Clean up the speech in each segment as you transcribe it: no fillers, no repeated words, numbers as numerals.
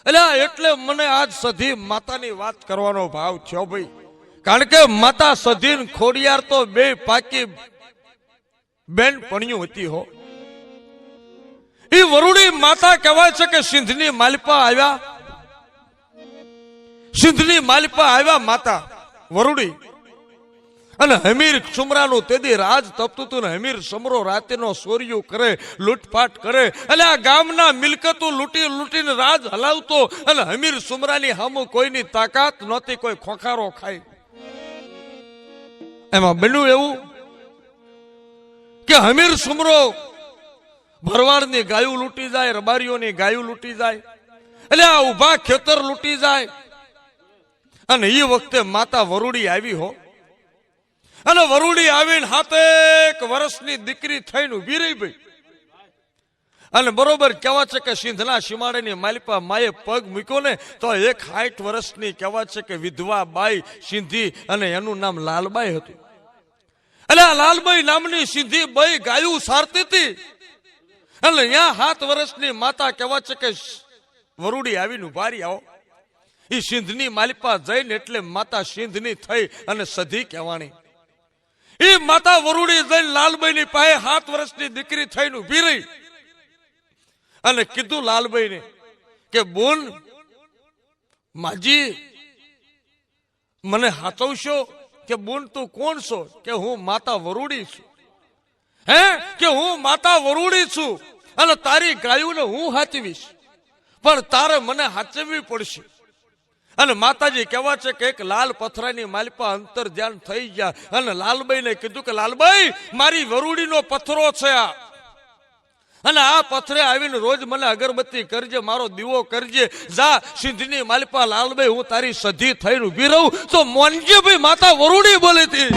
એટલે મને આજ સધી માતાની વાત કરવાનો ભાવ થયો ભાઈ, કારણ કે માતા સધી ને ખોડિયાર તો બે પાકી બેન પણ્યું હતી હો. એ વરુડી માતા કહેવાય છે કે સિંધની માલિપા આવ્યા, સિંધની માલિપા આવ્યા માતા વરુડી, અને હમીર સુમરાનું તેદી રાજ તપતું હતું ને હમીર સમરો રાતેનો સોરિયું કરે, લૂંટફાટ કરે, એટલે આ ગામના મિલકતો લૂંટી લૂંટીને રાજ હલાવતો, અને હમીર સુમરાની સામું કોઈની તાકાત નહોતી, કોઈ ખોખારો ખાય. એમાં બન્યું એવું કે હમીર સુમરો ભરવાડની ગાયું લૂંટી જાય, રબારીઓની ગાયું લૂંટી જાય, એટલે આ ઉભા ખેતર લૂંટી જાય. અને એ વખતે માતા વરુડી આવી હો, અને વરુડી આવીને 7 વર્ષની દીકરી થઈને ઉભી રહી ભાઈ. અને બરોબર કહેવા છે કે સિંધના સીમાડેની માલિપા માએ પગ મૂક્યો ને તો 60 વર્ષની કહેવા છે કે વિધવા બાઈ સિંધી, અને એનું નામ લાલબાઈ હતું. એટલે આ લાલબાઈ નામની સિંધી બાઈ ગાયું સારતી હતી, એટલે ત્યાં 7 વર્ષની માતા કહેવા છે કે વરુડી આવીને ઉભા રહી. આવો એ સિંધની માલિપા જઈને એટલે માતા સિંધની થઈ અને સધી કહેવાની. એ માતા વરુડી જઈને લાલબાઈની પાસે 7 વર્ષની દીકરી થઈને ઉભી રહી અને કીધું લાલબાઈને કે બોન માજી મને હાચવશો? કે બોન તું કોણ છો? કે હું માતા વરુડી છું. હે કે હું માતા વરુડી છું અને તારી ગાયોને હું હાચવીશ, પણ તારે મને હાચવવી પડશે. અને માતાજી કહેવા છે કે એક લાલ પથરાની માલિપા અંતર ધ્યાન થઈ ગયા અને લાલબાઈને કીધું કે લાલબાઈ મારી વરુડીનો પથરો છે આ, અને આ પથરે આવીને રોજ મને અગરબત્તી કરજે, મારો દીવો કરજે. જા સિંધની માલિપા લાલબાઈ હું તારી સધી થઈને ઉભી રહું તો મોનજી ભાઈ માતા વરુડી બોલી હતી.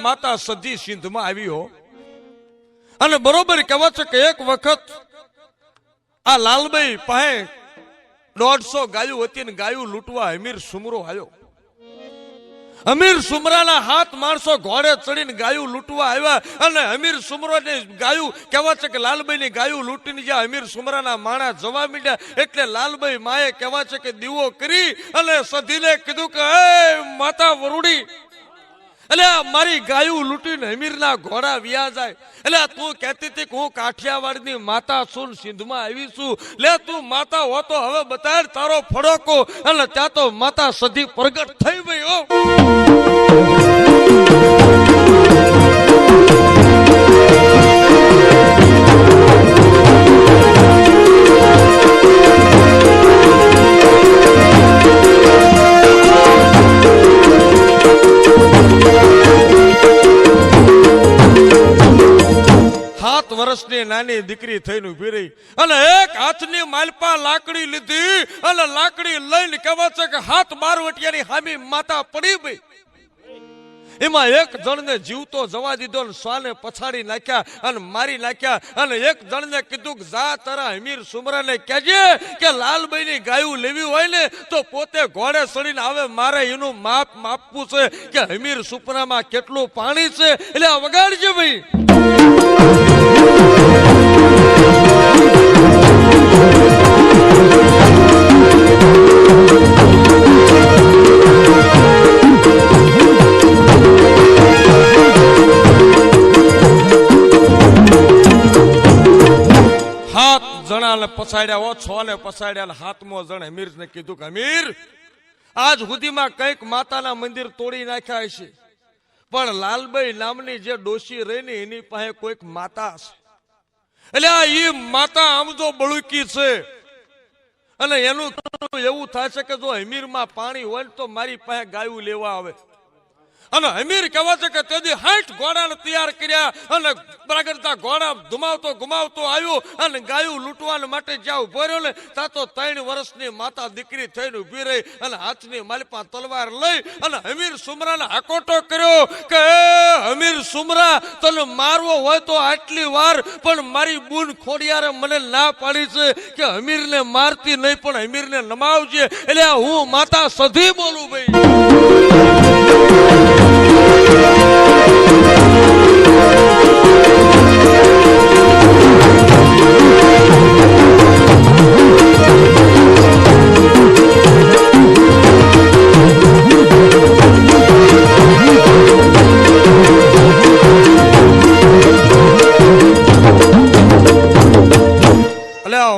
માતા સધી સિંધમાં આવી હો, અને બરોબર કહેવા છે કે એક વખત આ લાલબાઈ પાસે 150 ગાયું હતી ને ગાયું લૂંટવા અમીર સુમરો આવ્યો. અમીર સુમરાના 7 માણસો ઘોડે ચડીને ગાયું લૂંટવા આવ્યા, અને અમીર સુમરોની ગાયું કહેવા છે કે લાલબાઈની ગાયું લૂંટીને જ્યાં અમીર સુમરાના માણા જવા માંડ્યા એટલે લાલબાઈ માએ કહેવા છે કે દીવો કરી અને સધીને કીધું કે હે માતા વરુડી, એટલે મારી ગાયું લૂંટીને અમીરના ઘોડા વ્યા જાય. એટલે તું કહેતી હતી કે હું કાઠિયાવાડની માતા છું, સિંધમાં આવી છું. લે તું માતા હો તો હવે બતાડ તારો ફડકો. અને ત્યાં તો માતા સધી પ્રગટ થઈ ગઈ હો. વર્ષની નાની દીકરી થઈને ઉભી રહી અને એક હાથની માલપા લાકડી લીધી અને લાકડી લઈને કહેવા છે કે હાથ બારવટિયાની હામી માતા પડી ગઈ. એમાં એક જણને જીવતો જવા દીધો ને શ્વાને પછાડી નાખ્યા અને મારી નાખ્યા અને એક જણને કીધું કે જા તારા હમીર સુમરાને કહેજે કે લાલબાઈની ગાયું લેવી હોય ને તો પોતે ઘોડે ચડીને આવે, મારે એનું માપ માપવું છે કે હમીર સુપરામાં કેટલું પાણી છે, એટલે વગાડજે ભાઈ. પછાડ્યા, 6 ને પછાડ્યા. 7મો જણ હમીર ને કીધું કે હમીર, આજ સુધીમાં કઈક માતાના મંદિર તોડી નાખ્યા હશે, પણ લાલબાઈ નામની જે ડોશી રહી ને એની પાસે કોઈક માતા છે, એટલે એ માતા આમ જો બળુકી છે અને એનું એવું થાય છે કે જો હમીર માં પાણી હોય તો મારી પાસે ગાયું લેવા આવે. અને હમીર કહેવા છે કે તેથી 60 ઘોડાને તૈયાર કર્યા અને પ્રાગરતા ઘોડા ગુમાવતો આવ્યો અને ગાયું લૂંટવા માટે જ્યાં ઉભો રહ્યો ને ત્યાં તો 3 વર્ષની માતા દીકરી થઈને ઉભી રહી અને હાથની માલપા તલવાર લઈ અને હમીર સુમરાને હાકોટો કર્યો કે હમીર સુમરા, તને મારવો હોય તો આટલી વાર, પણ મારી બૂન ખોડિયારે મને ના પાડી છે કે હમીરને મારતી નહીં પણ હમીરને નમાવજે, એટલે હું માતા સધી બોલું ભાઈ.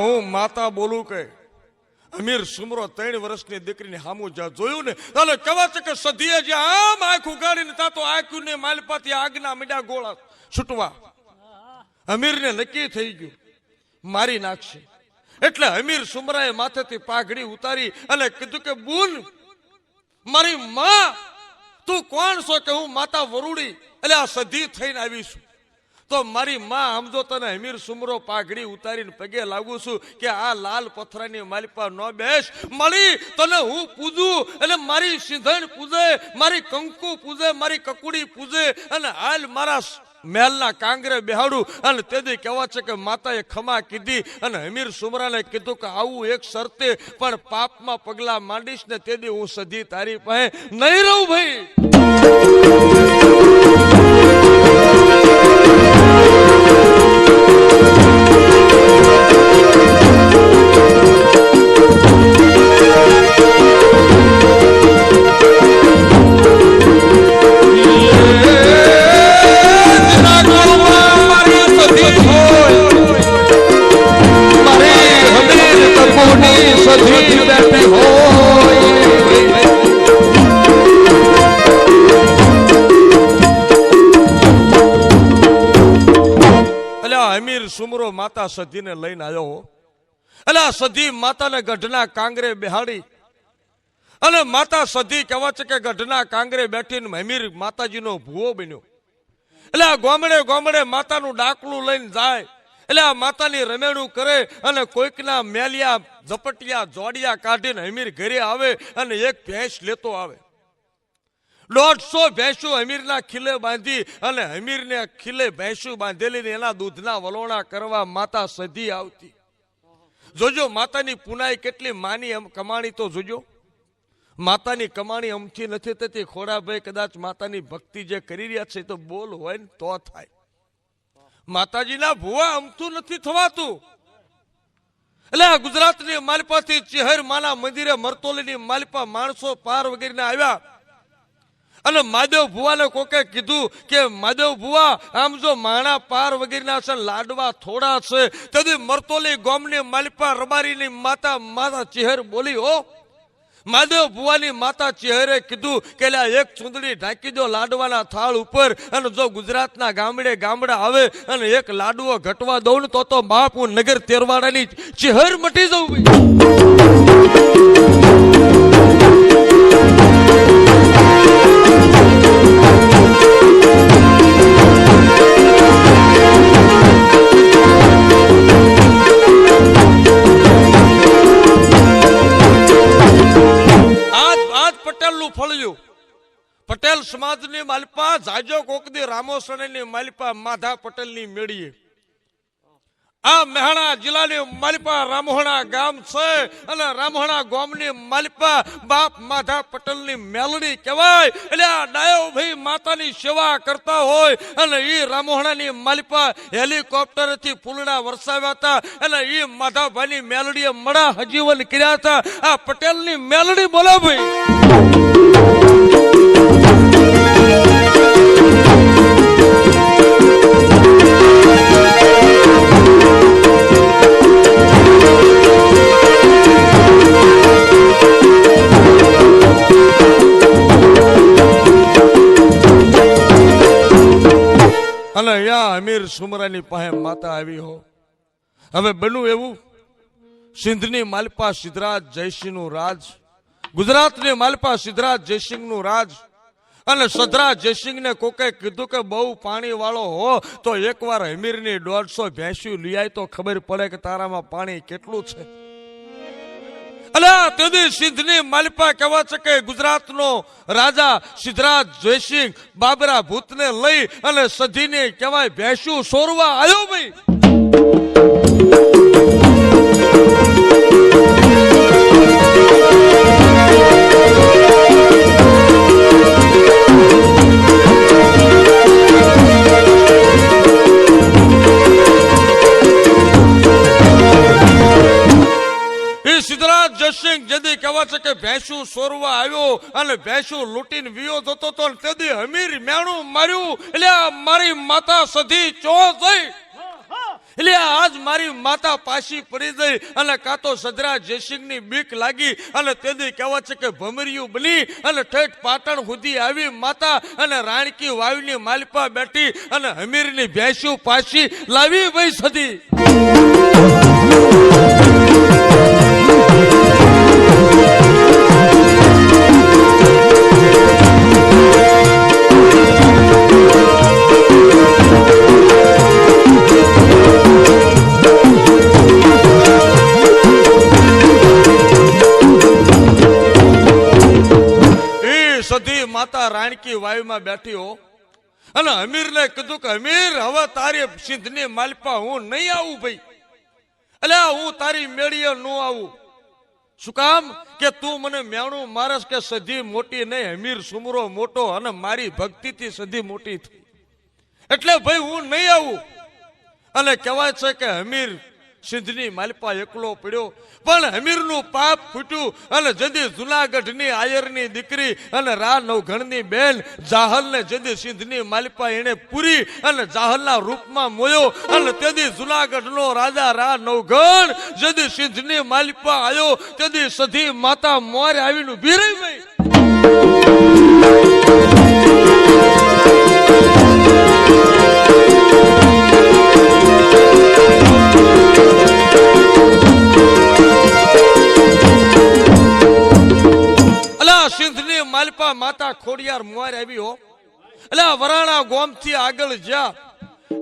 હું માતા બોલું કે હમીર સુમરો 3 વર્ષની દીકરીની સામું જ્યાં જોયું ને એટલે કહેવા છે કે સધીએ જે આમ આંખ ઉગાડીને તા તો આંખું ને માલપાથી આગના મીડા ગોળા છૂટવા. હમીરને નક્કી થઈ ગયું મારી નાખશે, એટલે હમીર સુમરાએ માથેથી પાઘડી ઉતારી અને કીધું કે બુન, મારી માં, તું કોણ છો? કે હું માતા વરુડી, એટલે આ સધી થઈને આવીશું. તો મારી માં સમજો તને હમીર સુમરો પાઘડી ઉતારીને પગે લાગુ છું કે આ લાલ પથરાની માલિપા ન બેસ, મળી તને હું પૂજું, એટલે મારી સિંધણ પૂજે, મારી કંકુ પૂજે, મારી કકુડી પૂજે અને હાલ મારા મહેલના કાંગરે બેહાડું. અને તેથી કહેવા છે કે માતાએ ખમા કીધી અને હમીર સુમરાને કીધું કે આવું એક શરતે પણ પાપમાં પગલા માંડીશ ને તેથી હું સધી તારી પાસે નહીં રહું ભાઈ. સુમરો માતા સધીને લઈને આવ્યો, એટલે સધી માતાને ગઢના કાંગરે બેહાડી અને માતા સધી કહેવા છે કે ગઢના કાંગરે બેઠીને હમીર માતાજીનો ભૂવો બન્યો. એટલે આ ગોમડે માતાનું ડાકલું લઈને જાય, એટલે આ માતાની રમેણું કરે અને કોઈકના મેલિયા ઝપટિયા જોડિયા કાઢીને હમીર ઘરે આવે અને એક ભેંસ લેતો આવે. 150 ભેંસું હમીરના ખીલે બાંધી અને હમીરને ખીલે ભેંસું બાંધેલી એના દૂધના વલોણા કરવા માતા સધી આવતી. જોજો માતાની પુનાઈ કેટલી માની કમાણી, તો જોજો માતાની કમાણી અમથી નથી થતી. ખોડાભાઈ કદાચ માતાની ભક્તિ જે કરી રહ્યા છે તો બોલ હોય ને તો થાય. માતાજીના ભુવા અમથું નથી થવાતું. એટલે આ ગુજરાતની માલપાથી ચેહર માના મંદિરે મરતોલીની માલપા માણસો પાર વગેરે આવ્યા અને મહાદેવ ભુવાને કોકે કીધું કે મહાદેવ ભુવા, આમ જો માણા પાર વગેરેના છે લાડવા થોડા છે, તેથી મરતોલી ગોમની માલપા રબારીની માતા ચેહર બોલી. હો મહાદેવ ભુવાની માતા ચેહરે કીધું કે એક ચૂંદડી ઢાંકી દો લાડવાના થાળ ઉપર, અને જો ગુજરાતના ગામડા આવે અને એક લાડવો ઘટવા દઉં ને તો બાપ હું નગર તેરવાડાની ચેહર મટી જવું. પટેલ સમાજની માલપા જો કોકદી રામોસણાની માલિપા માધા પટેલની મેળીએ આ મહેણા જિલ્લાની માલિપા રામોહણા ગામ છે અને રામોહણા ગામની માલિપા બાપ માધા પટેલની મેલડી કહેવાય. એટલે આ ડાયો ભાઈ માતાની સેવા કરતા હોય અને ઈ રામોહણાની માલિપા હેલિકોપ્ટરથી ફૂલડા વરસાવ્યા હતા અને ઈ માધાભાઈની મેલડીએ મડા હજીવન કર્યા હતા. આ પટેલની મેલડી બોલો ભાઈ. અને અહીંયા અમીર સુમરાની પાસે માતા આવી હો. હવે બન્યું એવું, સિંધની માલપા સિદ્ધરાજ જયસિંહનું રાજ, ગુજરાતની માલપા સિદ્ધરાજ જયસિંહનું રાજ. અને સિદ્ધરાજ જયસિંહને કોકે કીધું કે બહુ પાણી વાળો હો તો એકવાર અમીરની 150 ભેંસી લઈ આય તો ખબર પડે કે તારામાં પાણી કેટલું છે. અલ્યા તેદી સિંધની માલિપા કહેવા છે કે ગુજરાતનો રાજા સિદ્ધરાજ જયસિંહ બાબરા ભૂતને લઈ અને સધીને કહેવાય ભેંસું સોરવા આવ્યો ભાઈ. સિદ્ધરાજ જયસિંહ જેદી કહેવા છે કે ભેંસું સોરવા આવ્યો અને ભેંસું લૂંટીને વિયો જતો તો તેદી અમીર મેણું માર્યું. એટલે મારી માતા સધી ચો જઈ, એટલે આજ મારી માતા પાછી પડી ગઈ અને કાં તો સિદ્ધરાજ જયસિંહની બીક લાગી અને તેદી કહેવા છે કે ભમરિયું બની અને ઠેઠ પાટણ સુધી આવી માતા અને રાણકી વાવની માલિપા બેઠી અને અમીરની ભેંસું પાછી લાવી ભાઈ સધી. માતા રાણકી વાયુમાં બેઠી હો અને અમીરને કીધું કે અમીર હવે તારી સિંધની માલિપા હું નહીં આવું ભાઈ. એટલે હું તારી મેળીએ ન આવું. શું કામ કે તું મને મેણું મારસ કે સધી મોટી નહીં, અમીર સુમરો મોટો અને મારી ભક્તિથી સધી મોટી થઈ એટલે ભાઈ હું નહીં આવું. અને કહેવાય છે કે અમીર સિંધની માલિપા એકલો પડ્યો પણ અમીરનું પાપ ફૂટ્યું અને જદી જુનાગઢની આયરની દીકરી અને રા નવઘણની બેન જાહલને જદી સિંધની માલિપા એને પૂરી અને જાહલના રૂપમાં મોયો અને તેદી જુનાગઢનો રાજા રા નવઘણ જદી સિંધની માલિપા આવ્યો તેદી સધી માતા મોર આવીને ઊભી રહી ભાઈ. સિંધની માલિપા માતા ખોડિયાર મોર આવી હો. એટલે વરાણા ગોમથી આગળ જ્યાં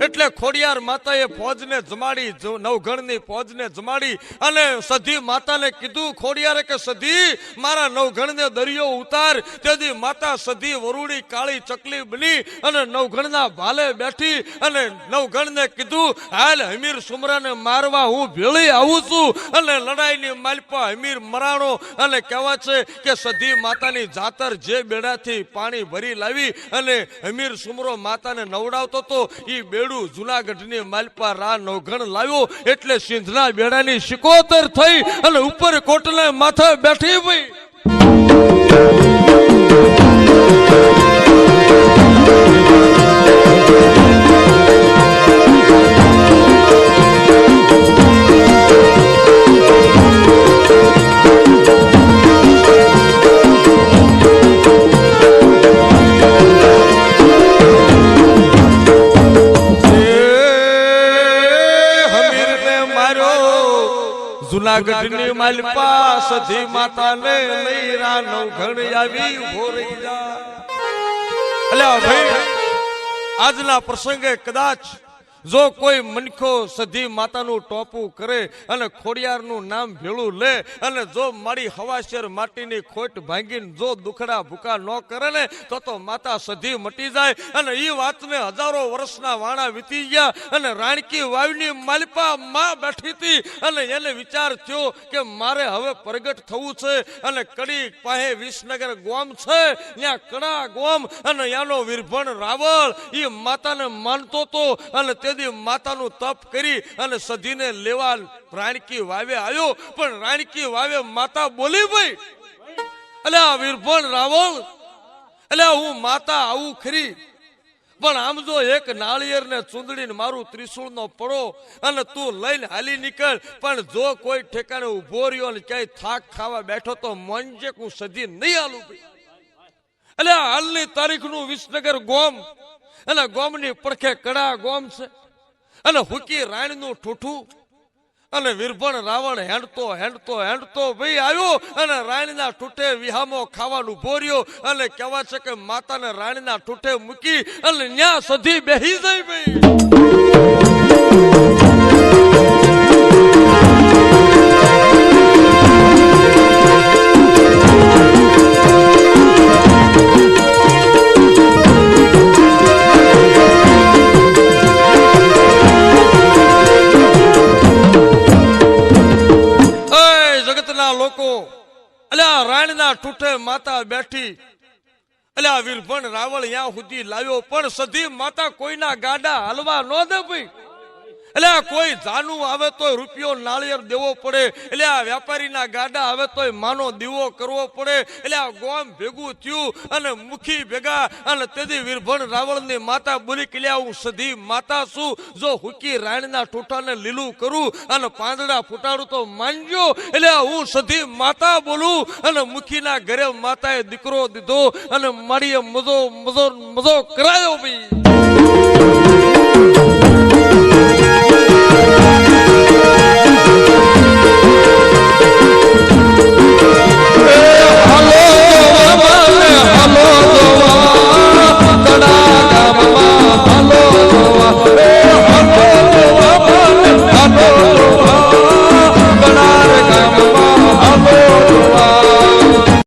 એટલે ખોડિયાર માતાએ ફોજને જમાડી, નવઘણની ફોજને જમાડી અને સધી માતાને કીધું ખોડિયારે કે સધી મારા નવઘણને દરિયો ઉતાર. તેથી માતા સધી વરુડી કાળી ચકલી બની અને નવઘણના ભાલે બેઠી અને નવઘણને કીધું હાલ અમીર સુમરાને મારવા હું ભેળી આવું છું. અને લડાઈની માલિપા અમીર મરાણો અને કહેવા છે કે સધી માતાની જાતર જે બેડાથી પાણી ભરી લાવી અને અમીર સુમરો માતાને નવડાવતો તો ઈ બેડું જુનાગઢની માલિપા રા નવઘણ લાવ્યો એટલે સિંધના બેડાની શિકોતર થઈ અને ઉપર કોટલે માથે બેઠી ભાઈ. જુનાગઢની માલિપા સધી માતાને લઈ રા નવઘણ આવી ઉભો રહી જા. અલ્યા ભાઈ આજના પ્રસંગે કદાચ જો કોઈ મનખો સધી માતાનું ટોપું કરે અને ખોડિયારનું નામ ભેળું લે અને જો મારી હવાશેર માટીની ખોટ ભાંગીને જો દુખડા ભૂકા ન કરે ને તો માતા સધી મટી જાય. અને એ વાતને હજારો વર્ષના વાણા વીતી ગયા અને રાણકી વાવની માલિપા માં બેઠી હતી અને એને વિચાર થયો કે મારે હવે પ્રગટ થવું છે. અને કડી પાસે વિસનગર ગોમ છે, ત્યાં કડા ગોમ અને યાનો વીરભણ રાવળ એ માતાને માનતો તો અને તેથી માતાનું તપ કરી અને સધીને લેવા રાણકી વાવે આવ્યો. પણ રાણકી વાવે માતા બોલી ભાઈ, એટલે આ વીરભણ રાવળ, એટલે હું માતા આવું ખરી, પણ આમ જો એક નાળિયેર ને ચૂંદડીને મારું ત્રિશુળ નો પડો અને તું લઈને હાલી નીકળ, પણ જો કોઈ ઠેકાણે ઉભો રહ્યો ને ક્યાંય થાક ખાવા બેઠો તો મોંજે હું સધી નહીં હાલું ભાઈ. એટલે હાલની તારીખનું વિસનગર ગોમ અને ગોમની પડખે કડા ગોમ છે અને હુકી રાણીનું ઠૂઠું અને વીરભણ રાવણ હેંડતો હેંડતો હેંડતો ભાઈ આવ્યો અને રાણીના ઠૂઠે વિહામો ખાવાનું ભોર્યો અને કહેવાય છે કે માતાને રાણીના ઠૂઠે મૂકી અને ન્યા સધી બેહી જાય ભાઈ. રાણીના ઠૂઠે માતા બેઠી, એટલે આ વીરભણ રાવળ ત્યાં સુધી લાવ્યો પણ સધી માતા કોઈના ગાડા હાલવા ન દે ભાઈ. એટલે આ કોઈ જાનું આવે તોય રૂપિયો નાળિયેર દેવો પડે, એટલે આ વેપારીના ગાડા આવે તોય માનો દીવો કરવો પડે. એટલે આ ગોમ ભેગું થયું અને મુખી ભેગા અને તેથી વીરભણ રાવળની માતા બોલી કે હું સધી માતા છું, જો હુકી રાણીના ઠૂઠાને લીલું કરું અને પાંદડા ફૂટાડું તો માનજો. એટલે હું સધી માતા બોલું અને મુખીના ઘરે માતાએ દીકરો દીધો અને મારીએ મજો મજો મજો કરાયો ભાઈ.